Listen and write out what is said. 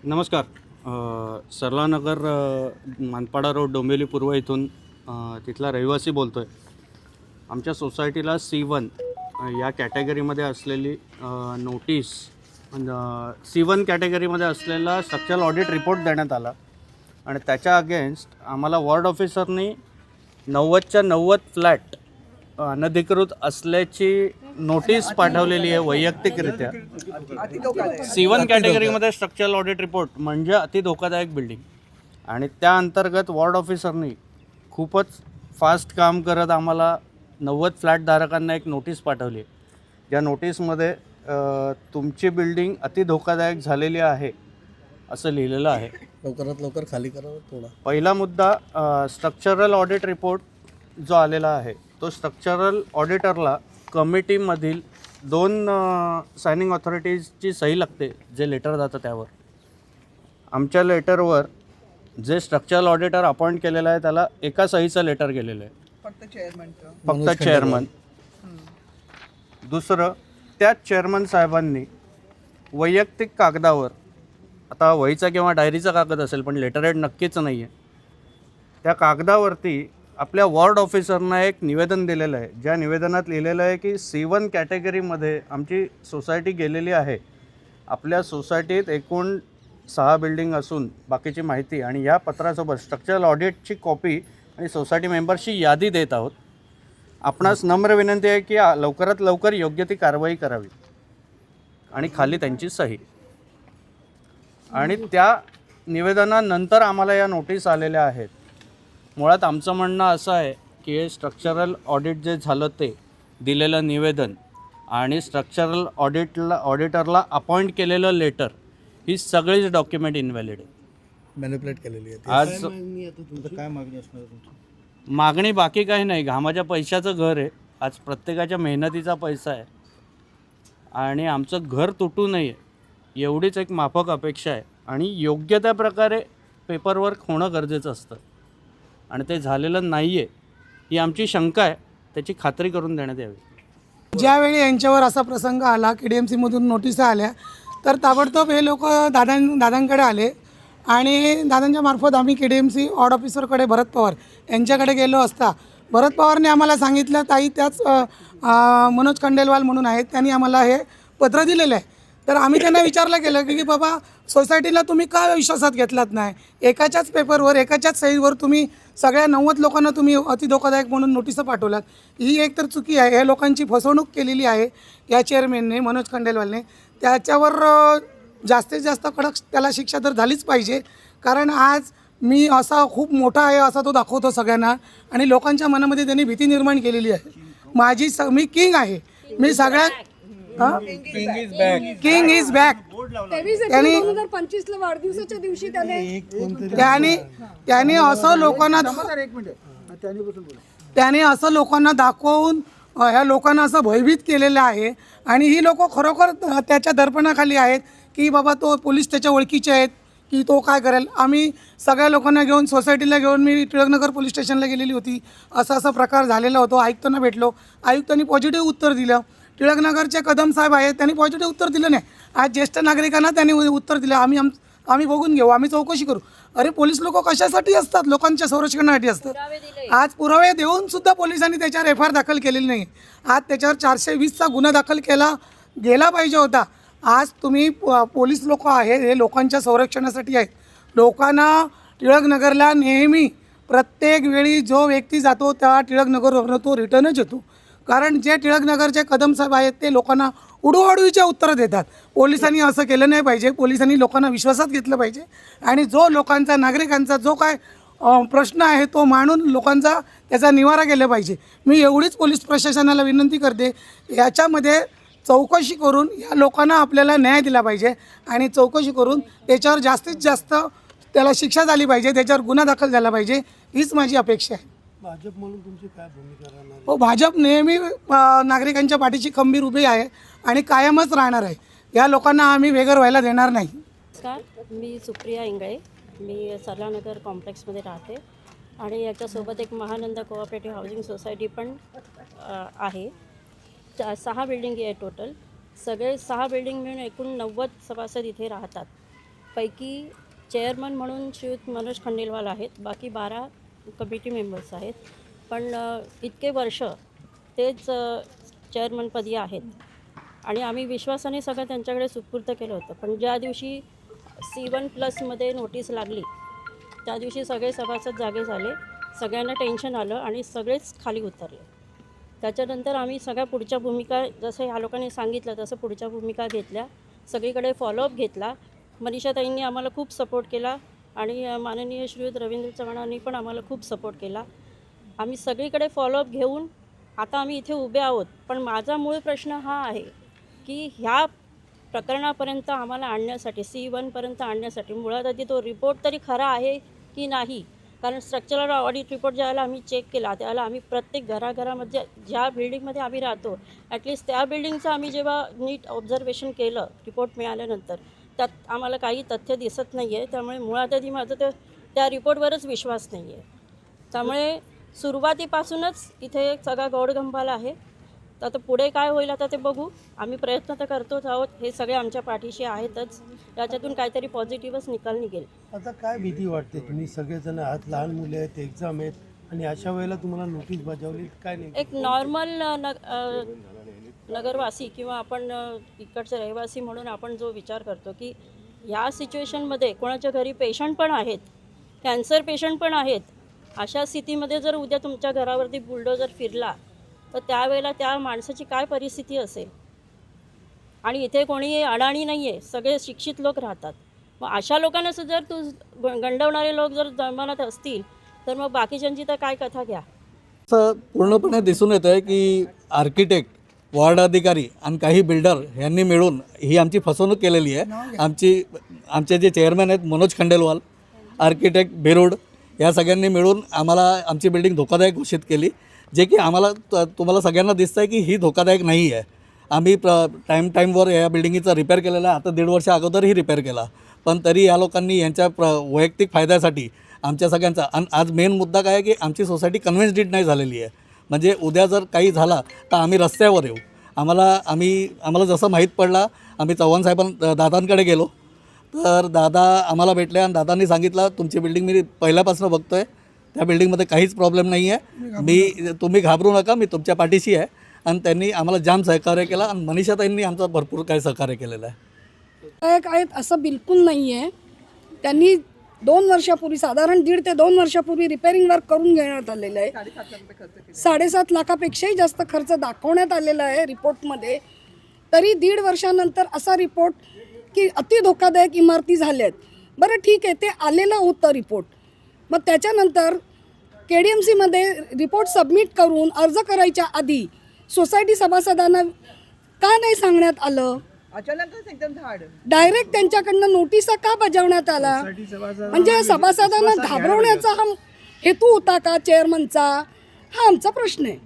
नमस्कार. सरलानगर मानपाडा रोड डोंबिवली पूर्व इथून तिथला रहिवासी बोलतो आहे. आमच्या सोसायटीला C1 या कॅटेगरीमध्ये असलेली नोटीस C1 कॅटेगरीमध्ये असलेला स्ट्रक्चरल ऑडिट रिपोर्ट देण्यात आला आणि त्याच्या अगेन्स्ट आम्हाला वॉर्ड ऑफिसरनी 90च्या 90 फ्लॅट अनधिकृत असल्याची नोटीस पाठवलेली आहे वैयक्तिकरित्या. C1 कॅटेगरीमध्ये स्ट्रक्चरल ऑडिट रिपोर्ट म्हणजे अति धोकादायक बिल्डिंग आणि त्या अंतर्गत वॉर्ड ऑफिसरनी खूपच फास्ट काम करत आम्हाला 90 फ्लॅट धारकांना एक नोटीस पाठवली. ज्या नोटीसमध्ये तुमची बिल्डिंग अति धोकादायक झालेली आहे असं लिहिलेलं आहे. लवकरात लवकर खाली करावं थोडा. पहिला मुद्दा, स्ट्रक्चरल ऑडिट रिपोर्ट जो आलेला आहे तो स्ट्रक्चरल ऑडिटरला कमिटीमधील 2 सायनिंग ऑथॉरिटीजची सही लागते जे लेटर जातं त्यावर. आमच्या लेटरवर जे स्ट्रक्चरल ऑडिटर अपॉइंट केलेलं आहे त्याला एका सहीचं लेटर गेलेलं आहे, फक्त चेअरमन. दुसरं, त्याच चेअरमन साहेबांनी वैयक्तिक कागदावर, आता वहीचा किंवा डायरीचा कागद असेल पण लेटरहेड नक्कीच नाही आहे, त्या कागदावरती आपल्या वॉर्ड ऑफिसरना एक निवेदन दिलेलं आहे. ज्या निवेदनात लिहिलेलं आहे की C1 कॅटेगरीमध्ये आमची सोसायटी गेलेली आहे. आपल्या सोसायटीत एकूण 6 बिल्डिंग असून बाकीची माहिती आणि या पत्रासोबत स्ट्रक्चरल ऑडिटची कॉपी आणि सोसायटी मेंबर्सची यादी देत आहोत. आपणास नम्र विनंती आहे की लवकरात लवकर योग्य ती कारवाई करावी आणि खाली त्यांची सही. आणि त्या निवेदनानंतर आम्हाला या नोटीस आलेल्या आहेत. मुळात आमचं म्हणणं असं आहे की हे स्ट्रक्चरल ऑडिट जे झालं ते दिलेलं निवेदन आणि स्ट्रक्चरल ऑडिटरला अपॉइंट केलेलं लेटर ही सगळीच डॉक्युमेंट इनव्हॅलिड आहे. मॅनिप्युलेट केलेली आहे. आज काय मागणी असणार तुमची? मागणी बाकी काही नाही, घामाच्या पैशाचं घर आहे. आज प्रत्येकाच्या मेहनतीचा पैसा आहे आणि आमचं घर तुटू नये एवढीच एक माफक अपेक्षा आहे आणि योग्य त्या प्रकारे पेपरवर्क होणं गरजेचं असतं आणि ते झालेलं नाही आहे ही आमची शंका आहे. त्याची खात्री करून देण्यात यावी. ज्यावेळी यांच्यावर असा प्रसंग आला, KDMCमधून नोटिसा आल्या, तर ताबडतोब हे लोक दादांकडे आले आणि दादांच्या मार्फत आम्ही KDMC वॉर्ड ऑफिसरकडे भरत पवार यांच्याकडे गेलो असता भरत पवारने आम्हाला सांगितलं, ताई त्याच मनोज खंडेलवाल म्हणून आहेत, त्यांनी आम्हाला हे पत्र दिलेलं आहे. तर आम्ही त्यांना विचारलं केलं की बाबा सोसायटीला तुम्ही का विश्वासात घेतलात नाही? एकाच्याच पेपरवर एकाच्याच सहीवर तुम्ही सगळ्या 90 लोकांना तुम्ही अति धोकादायक म्हणून नोटिसा पाठवलात. ही एक तर चुकी आहे. या लोकांची फसवणूक केलेली आहे या चेअरमॅनने, मनोज खंडेलवालने. त्याच्यावर जास्तीत जास्त कडक त्याला शिक्षा तर झालीच पाहिजे. कारण आज मी असा खूप मोठा आहे असा तो दाखवतो सगळ्यांना आणि लोकांच्या मनामध्ये त्यांनी भीती निर्माण केलेली आहे. मी किंग आहे, मी सगळ्यात किंग इज बॅक. वाढदिवसाच्या दिवशी त्याने असं लोकांना दाखवून ह्या लोकांना असं भयभीत केलेलं आहे आणि ही लोक खरोखर त्याच्या दर्पणाखाली आहेत की बाबा तो पोलीस त्याच्या ओळखीचे आहेत की तो काय करेल. आम्ही सगळ्या लोकांना घेऊन सोसायटीला घेऊन मी टिळकनगर पोलीस स्टेशनला गेलेली होती. असा प्रकार झालेला होतो. आयुक्तांना भेटलो, आयुक्तांनी पॉझिटिव्ह उत्तर दिलं. टिळकनगरचे कदम साहेब आहेत, त्यांनी पॉझिटिव्ह उत्तर दिलं नाही. आज ज्येष्ठ नागरिकांना त्यांनी उत्तर दिलं, आम्ही बघून घेऊ, आम्ही चौकशी करू. अरे पोलीस लोक कशासाठी असतात? लोकांच्या संरक्षणासाठी असतात. आज पुरावे देऊन सुद्धा पोलिसांनी त्याच्यावर FIR दाखल केलेली नाही. आज त्याच्यावर 420चा गुन्हा दाखल केला गेला पाहिजे होता. आज तुम्ही पोलीस लोक आहेत हे लोकांच्या संरक्षणासाठी आहेत. लोकांना टिळकनगरला नेहमी प्रत्येक वेळी जो व्यक्ती जातो त्या टिळकनगरवरनं तो रिटर्नच येतो. कारण जे टिळकनगरचे कदम साहेब आहेत ते लोकांना उडवाउडवीच्या उत्तरं देतात. पोलिसांनी असं केलं नाही पाहिजे. पोलिसांनी लोकांना विश्वासात घेतलं पाहिजे आणि जो लोकांचा नागरिकांचा जो काय प्रश्न आहे तो मांडून लोकांचा त्याचा निवारा केला पाहिजे. मी एवढीच पोलीस प्रशासनाला विनंती करते, याच्यामध्ये चौकशी करून या लोकांना आपल्याला न्याय दिला पाहिजे आणि चौकशी करून त्याच्यावर जास्तीत जास्त त्याला शिक्षा झाली पाहिजे, त्याच्यावर गुन्हा दाखल झाला पाहिजे, हीच माझी अपेक्षा आहे. भाजप म्हणून तुमची काय भूमिका राहणार? हो, भाजप नेहमी नागरिकांच्या पाठीशी खंबीर उभी आहे आणि कायमच राहणार आहे. या लोकांना आम्ही वेगर व्हायला देणार नाही. नमस्कार, मी सुप्रिया इंगळे, मी सरलानगर कॉम्प्लेक्समध्ये राहते आणि याच्यासोबत एक महानंद कोऑपरेटिव्ह हाऊसिंग सोसायटी पण आहे. 6 बिल्डिंग आहे टोटल. सगळे 6 बिल्डिंग मिळून एकूण 90 सभासद इथे राहतात. पैकी चेअरमन म्हणून श्रीयुत मनोज खंडेलवाल आहेत, बाकी 12 कमिटी मेंबर्स आहेत. पण इतके वर्ष तेच चेअरमनपदी आहेत आणि आम्ही विश्वासाने सगळं त्यांच्याकडे सुपूर्द केलं होतं. पण ज्या दिवशी C1+ नोटीस लागली त्या दिवशी सगळे सभासद जागे झाले, सगळ्यांना टेन्शन आलं आणि सगळेच खाली उतरले. त्याच्यानंतर आम्ही सगळ्या पुढच्या भूमिका, जसं ह्या लोकांनी सांगितलं तसं पुढच्या भूमिका घेतल्या, सगळीकडे फॉलोअप घेतला. मनीषाताईंनी आम्हाला खूप सपोर्ट केला आणि माननीय श्रीयुत रवींद्र चव्हाणांनी पण आम्हाला खूप सपोर्ट केला. आम्ही सगळीकडे फॉलोअप घेऊन आता आम्ही इथे उभे आहोत. पण माझा मूळ प्रश्न हा आहे की ह्या प्रकरणापर्यंत आम्हाला आणण्यासाठी, C1पर्यंत आणण्यासाठी मुळात आधी तो रिपोर्ट तरी खरा आहे की नाही. कारण स्ट्रक्चरल ऑडिट रिपोर्ट ज्यावेळेला आम्ही चेक केला त्यावेळेला आम्ही प्रत्येक घराघरामध्ये ज्या बिल्डिंगमध्ये आम्ही राहतो ॲटलिस्ट त्या बिल्डिंगचं आम्ही जेव्हा नीट ऑब्झर्वेशन केलं रिपोर्ट मिळाल्यानंतर, त्यात आम्हाला काही तथ्य दिसत नाही आहे. त्यामुळे मुळात आधी माझं त्या रिपोर्टवरच विश्वास नाही आहे. त्यामुळे सुरुवातीपासूनच इथे सगळा गौडगंबाला आहे. तर आता पुढे काय होईल आता ते बघू. आम्ही प्रयत्न तर करतोच आहोत, हे सगळे आमच्या पाठीशी आहेतच. त्याच्यातून काहीतरी पॉझिटिव्हच निकाल निघेल. आता काय भीती वाटते? तुम्ही सगळेजण आहात, लहान मुले आहेत, एक्झाम आहेत आणि अशा वेळेला तुम्हाला नोटीस बजावली, काय नाही? एक नॉर्मल नगरवासी किंवा आपण इकडचे रहिवासी म्हणून आपण जो विचार करतो की या सिच्युएशनमध्ये कोणाच्या घरी पेशंट पण आहेत, कॅन्सर पेशंट पण आहेत, अशा स्थितीमध्ये जर उद्या तुमच्या घरावरती बुलडोजर फिरला तर त्यावेळेला त्या माणसाची काय परिस्थिती असेल. आणि इथे कोणी अडाणी नाही आहे, सगळे शिक्षित लोक राहतात. मग अशा लोकांना जर गंडवणारे लोक जर जमानत असतील तर मग बाकीच्यांची तर काय कथा घ्या. असं पूर्णपणे दिसून येतं आहे की आर्किटेक्ट, वॉर्ड अधिकारी आणि काही बिल्डर यांनी मिळून ही आमची फसवणूक केलेली आहे. आमचे जे चेअरमॅन आहेत मनोज खंडेलवाल, आर्किटेक्ट बेरोड, या सगळ्यांनी मिळून आम्हाला आमची बिल्डिंग धोकादायक घोषित केली, जे की आम्हाला तुम्हाला सगळ्यांना दिसतं आहे की ही धोकादायक नाही आहे. आम्ही टाईमवर या बिल्डिंगचा रिपेअर केलेला आहे. आता 1.5 वर्ष अगोदरही रिपेअर केला, पण तरी या लोकांनी यांच्या वैयक्तिक फायद्यासाठी आमच्या सगळ्यांचा. आणि आज मेन मुद्दा काय आहे की आमची सोसायटी कन्व्हेन्स्ड नाही झालेली आहे. म्हणजे उद्या जर काही झाला तर आम्ही रस्त्यावर येऊ. आम्हाला जसं माहीत पडला, आम्ही चव्हाण दादांकडे गेलो तर दादा आम्हाला भेटले आणि दादांनी सांगितलं तुमची बिल्डिंग मी पहिल्यापासून बघतो आहे, त्या बिल्डिंगमध्ये काहीच प्रॉब्लेम नाही आहे, तुम्ही घाबरू नका, मी तुमच्या पाठीशी आहे. आणि त्यांनी आम्हाला जाम सहकार्य केलं आणि मनीषाताईंनी आमचं भरपूर काही सहकार्य केलेलं आहे. काय असं बिलकुल नाही आहे. त्यांनी 2 वर्षापूर्वी, साधारण 1.5 ते 2 वर्षापूर्वी रिपेअरिंग वर्क करून घेण्यात आलेलं आहे. 7.5 लाखापेक्षाही जास्त खर्च दाखवण्यात आलेला आहे रिपोर्टमध्ये. तरी 1.5 वर्षानंतर असा रिपोर्ट की अति धोकादायक इमारती झाल्या आहेत. बरं ठीक आहे, ते आलेलं होतं रिपोर्ट. मग त्याच्यानंतर KDMCमध्ये रिपोर्ट सबमिट करून अर्ज करायच्या आधी सोसायटी सभासदांना का नाही सांगण्यात आलं? अचानकच एकदम धाड डायरेक्ट त्यांच्याकडनं नोटिसा का बजावण्यात आला? म्हणजे सभासदांना घाबरवण्याचा हा हेतू होता का चेअरमनचा? हा आमचा प्रश्न आहे.